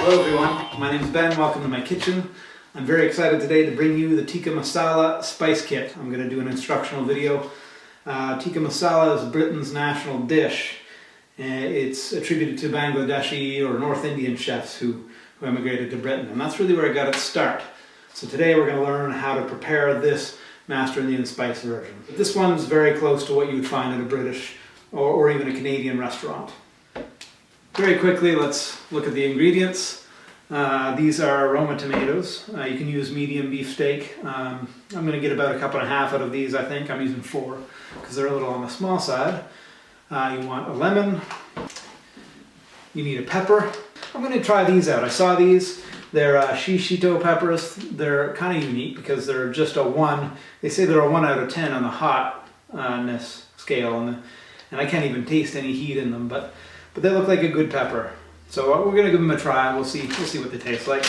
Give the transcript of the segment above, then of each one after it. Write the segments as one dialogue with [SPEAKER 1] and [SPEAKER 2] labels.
[SPEAKER 1] Hello everyone, my name is Ben, welcome to my kitchen. I'm very excited today to bring you the Tikka Masala spice kit. I'm going to do an instructional video. Tikka Masala is Britain's national dish. It's attributed to Bangladeshi or North Indian chefs who emigrated to Britain, and that's really where it got its start. So today we're going to learn how to prepare this Master Indian spice version. This one's very close to what you would find at a British or even a Canadian restaurant. Very quickly, let's look at the ingredients. These are Roma tomatoes. You can use medium beef steak. I'm going to get about a cup and a half out of these, I think. I'm using 4 because they're a little on the small side. You want a lemon. You need a pepper. I'm going to try these out. I saw these. They're shishito peppers. They're kind of unique because they're just a 1. They say they're a 1 out of 10 on the hotness scale, and I can't even taste any heat in them, but they look like a good pepper. So we're going to give them a try. We'll see what they taste like.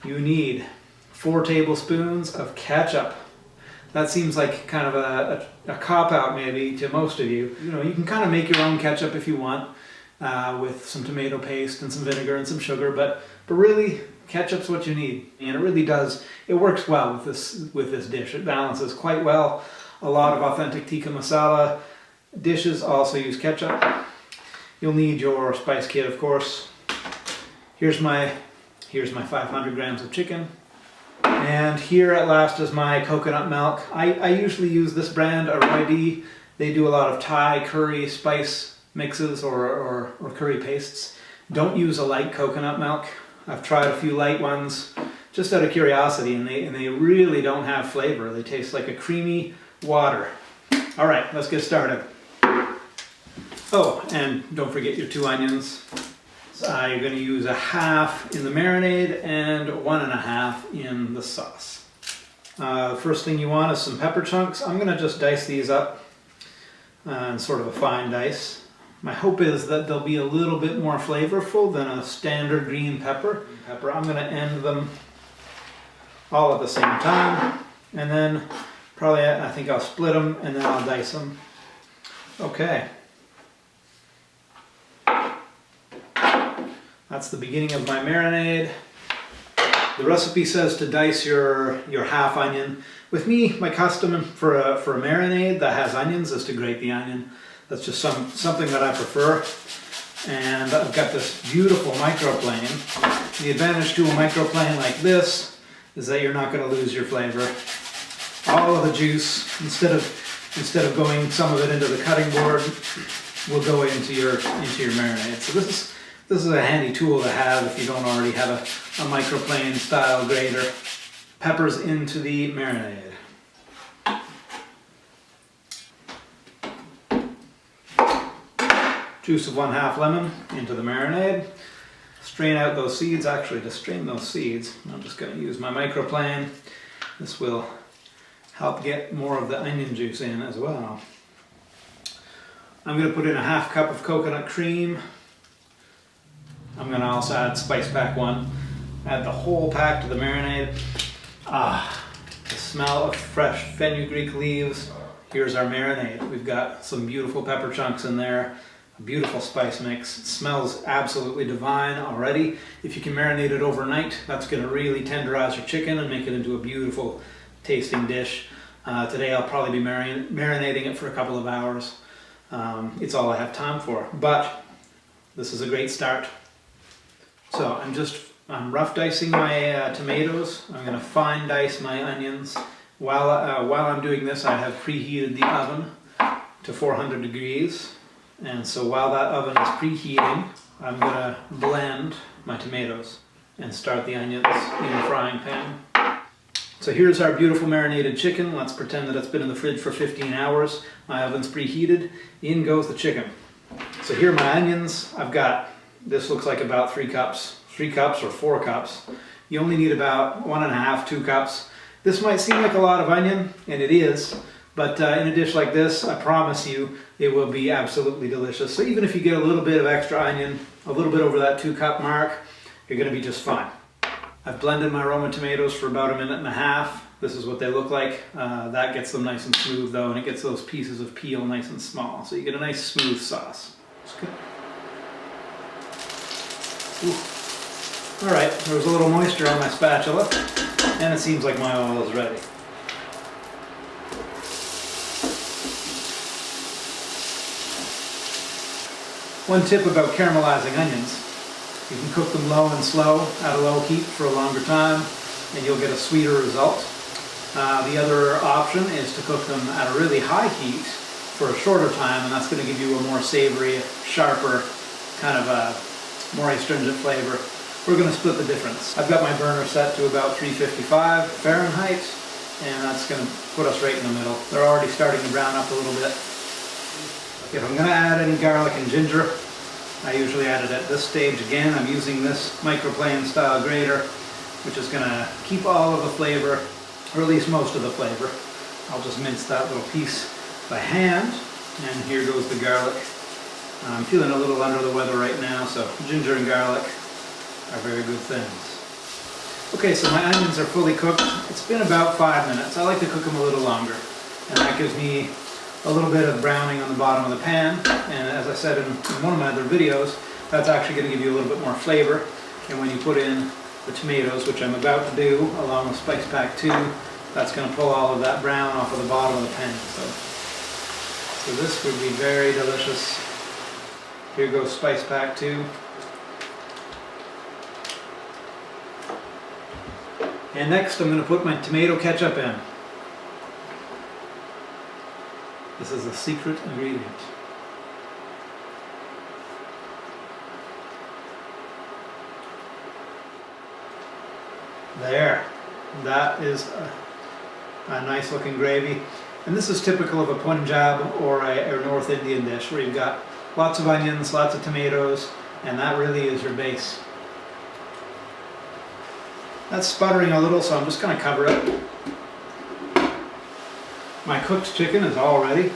[SPEAKER 1] You need 4 tablespoons of ketchup. That seems like kind of a cop-out maybe to most of you. You know, you can kind of make your own ketchup if you want, with some tomato paste and some vinegar and some sugar, but really ketchup's what you need. And it really does, it works well with this dish. It balances quite well. A lot of authentic tikka masala dishes also use ketchup. You'll need your spice kit, of course. Here's my 500 grams of chicken. And here at last is my coconut milk. I usually use this brand, Aroidi. They do a lot of Thai curry spice mixes or curry pastes. Don't use a light coconut milk. I've tried a few light ones just out of curiosity, and they really don't have flavor. They taste like a creamy water. All right, let's get started. Oh, and don't forget your 2 onions. So you're going to use a half in the marinade and 1.5 in the sauce. The first thing you want is some pepper chunks. I'm going to just dice these up in sort of a fine dice. My hope is that they'll be a little bit more flavorful than a standard green pepper. I'm going to end them all at the same time, and then probably I think I'll split them and then I'll dice them. Okay. That's the beginning of my marinade. The recipe says to dice your half onion. With me, my custom for a marinade that has onions is to grate the onion. That's just something that I prefer. And I've got this beautiful microplane. The advantage to a microplane like this is that you're not going to lose your flavor. All of the juice, instead of going some of it into the cutting board, will go into your marinade. So this is a handy tool to have if you don't already have a microplane style grater. Peppers into the marinade. Juice of 1/2 lemon into the marinade. Strain out those seeds. Actually, to strain those seeds, I'm just going to use my microplane. This will help get more of the onion juice in as well. I'm going to put in a 1/2 cup of coconut cream. I'm going to also add Spice Pack 1. Add the whole pack to the marinade. The smell of fresh fenugreek leaves. Here's our marinade. We've got some beautiful pepper chunks in there. A beautiful spice mix. It smells absolutely divine already. If you can marinate it overnight, that's going to really tenderize your chicken and make it into a beautiful tasting dish. Today I'll probably be marinating it for a couple of hours. It's all I have time for, but this is a great start. So I'm rough dicing my tomatoes. I'm going to fine dice my onions. While I'm doing this, I have preheated the oven to 400 degrees. And so while that oven is preheating, I'm going to blend my tomatoes and start the onions in the frying pan. So here's our beautiful marinated chicken. Let's pretend that it's been in the fridge for 15 hours. My oven's preheated. In goes the chicken. So here are my onions. I've got, this looks like about 3 cups. 3 cups or 4 cups. You only need about 1.5, 2 cups. This might seem like a lot of onion, and it is, but in a dish like this, I promise you, it will be absolutely delicious. So even if you get a little bit of extra onion, a little bit over that 2 cup mark, you're going to be just fine. I've blended my Roma tomatoes for about 1.5 minutes. This is what they look like. That gets them nice and smooth though, and it gets those pieces of peel nice and small. So you get a nice smooth sauce. It's good. Ooh. Alright, there was a little moisture on my spatula, and it seems like my oil is ready. One tip about caramelizing onions: you can cook them low and slow at a low heat for a longer time, and you'll get a sweeter result. The other option is to cook them at a really high heat for a shorter time, and that's going to give you a more savory, sharper, kind of a more astringent flavor. We're going to split the difference. I've got my burner set to about 355 Fahrenheit, and that's going to put us right in the middle. They're already starting to brown up a little bit. If I'm going to add any garlic and ginger, I usually add it at this stage. Again, I'm using this microplane style grater, which is going to keep all of the flavor, or at least most of the flavor. I'll just mince that little piece by hand, and here goes the garlic. I'm feeling a little under the weather right now, so ginger and garlic are very good things. Okay, so my onions are fully cooked. It's been about 5 minutes. I like to cook them a little longer, and that gives me a little bit of browning on the bottom of the pan. And as I said in one of my other videos, that's actually going to give you a little bit more flavor. And when you put in the tomatoes, which I'm about to do, along with Spice Pack 2, that's going to pull all of that brown off of the bottom of the pan. So this would be very delicious. Here goes Spice Pack 2. And next I'm going to put my tomato ketchup in. This is a secret ingredient. There. That is a nice looking gravy. And this is typical of a Punjab or a North Indian dish where you've got lots of onions, lots of tomatoes, and that really is your base. That's sputtering a little, so I'm just going to cover it. My cooked chicken is all ready.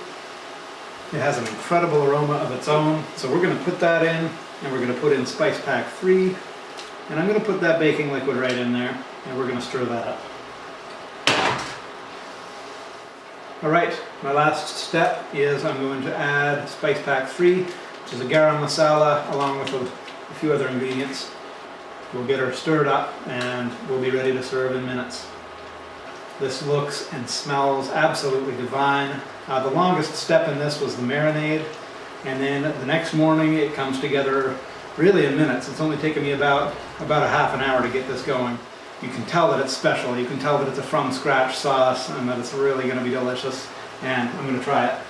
[SPEAKER 1] It has an incredible aroma of its own, so we're going to put that in, and we're going to put in Spice Pack 3, and I'm going to put that baking liquid right in there, and we're going to stir that up. Alright, my last step is I'm going to add Spice Pack 3, which is a garam masala, along with a few other ingredients. We'll get her stirred up, and we'll be ready to serve in minutes. This looks and smells absolutely divine. The longest step in this was the marinade, and then the next morning it comes together really in minutes. It's only taken me about a half an hour to get this going. You can tell that it's special. You can tell that it's a from scratch sauce and that it's really going to be delicious, and I'm going to try it.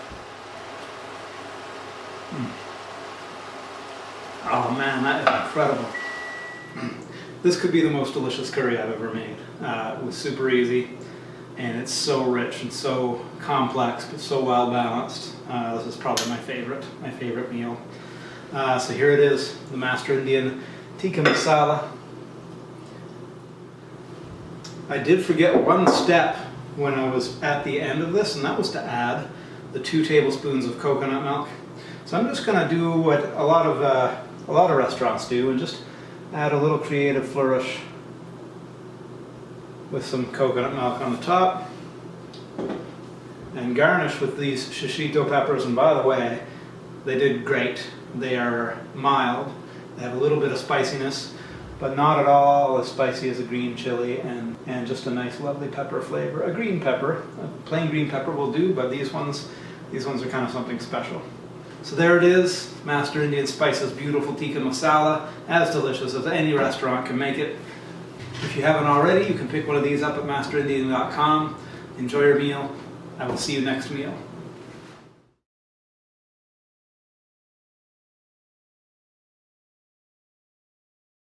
[SPEAKER 1] Oh man, that is incredible. This could be the most delicious curry I've ever made. It was super easy, and it's so rich and so complex, but so well balanced. This is probably my favorite meal. So here it is, the Master Indian Tikka Masala. I did forget one step when I was at the end of this, and that was to add the 2 tablespoons of coconut milk. So I'm just going to do what a lot of restaurants do, and just add a little creative flourish with some coconut milk on the top, and garnish with these shishito peppers. And by the way, they did great. They are mild. They have a little bit of spiciness, but not at all as spicy as a green chili, and just a nice lovely pepper flavor. A green pepper, a plain green pepper will do, but these ones are kind of something special. So there it is, Master Indian Spices beautiful Tikka Masala, as delicious as any restaurant can make it. If you haven't already, you can pick one of these up at masterindian.com. Enjoy your meal. I will see you next meal.